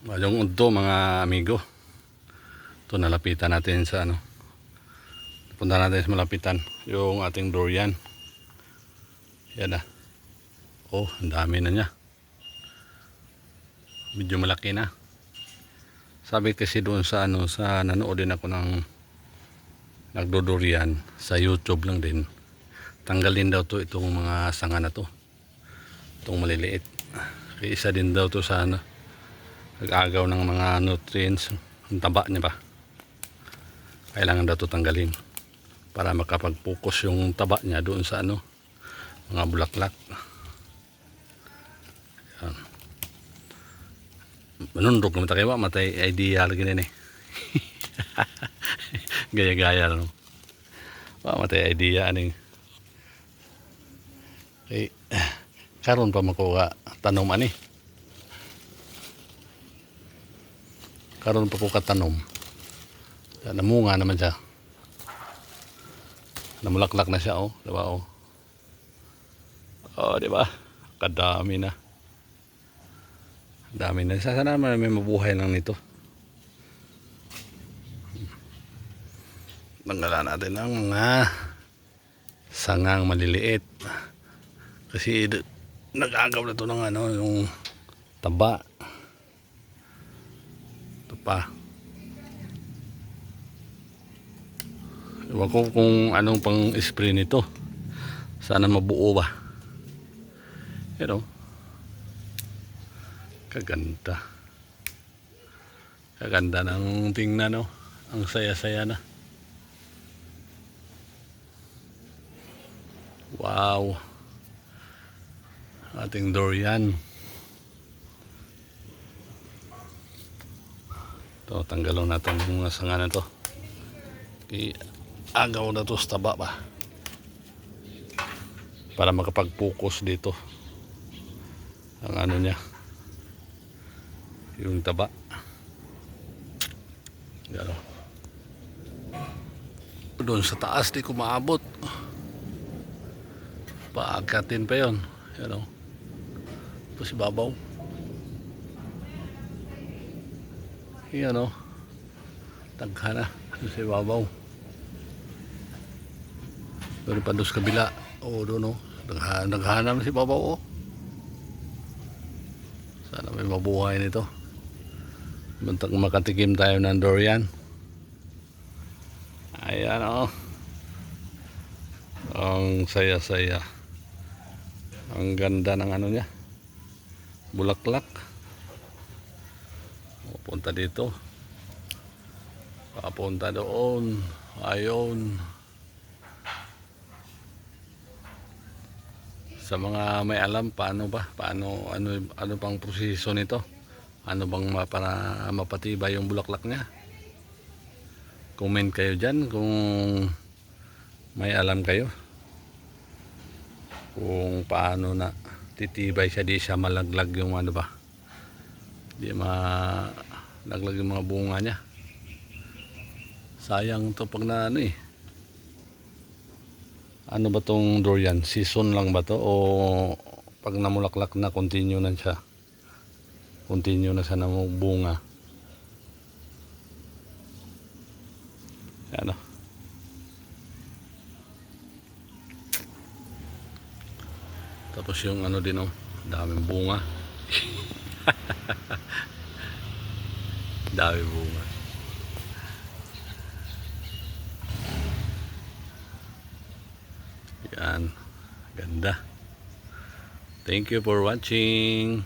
Yung udto mga amigo. Ito nalapitan natin sa ano. Punta natin sa malapitan yung ating durian. Yan na. Oh, ang dami na niya. Medyo malaki na. Sabi kasi doon sa ano, sa nanood din ako ng nagdodurian sa YouTube lang din. Tanggalin daw to itong mga sanga na to. Itong maliliit. Kaya isa din daw to sa ano, nag-agaw ng mga nutrients, ang taba niya ba. Kailangan daw to tanggalin para makapag-focus yung taba niya doon sa ano, mga bulaklak. Yan. Manundok naman tayo ba? Matay idea lagi nini. Gaya-gaya no. Matay idea aning. Okay. Karon pa makuha tanom ani. Karon pa ko katanom. Namunga naman siya. Namulaklak na siya oh, diba oh. Oh, diba? Kadami na. Dami na. Sana naman may mabuhay lang nito. Tanggalan natin ang mga sangang maliliit. Kasi nag-agaw na to ng ano, yung taba. Ito pa. Ewan ko kung anong pang spray nito. Sana mabuo ba. Pero kaganda. Kaganda ng tingnan no. Ang saya-saya na. Wow. Ating durian. Ito, tanggalon natin yung mga sanga na to. Agaw na to sa taba ba. Para makapag-focus dito. Ang ano niya. Yung taba. Yan o. Doon sa taas di ko maabot. Paagatin pa yun. Yan o. Ito si babaw. Yan o. Tagha na. Ito si babaw. Doon pa doon sa kabila. O doon o. Naghanap si babaw o. Sana may mabuhay nito. Bantag makatikim tayo ng durian. Ayan o. Ang saya-saya. Ang ganda ng ano niya. Bulaklak. Punta dito. Papunta doon. Ayon. Sa mga may alam paano ba? Paano ano pang proseso nito? Ano bang para mapatibay yung bulaklak niya? Comment kayo diyan kung may alam kayo. Kung paano na titibay siya, di siya malaglag yung ano ba. Di malaglag yung mga bunga niya. Sayang to pag na ano eh. Ano ba tong durian? Season lang ba to o pag namulaklak na continue na siya? Continue na siya ng bunga. Ano? Tapos yung ano din oh, daming bunga. Daming bunga. Yan, ganda. Thank you for watching.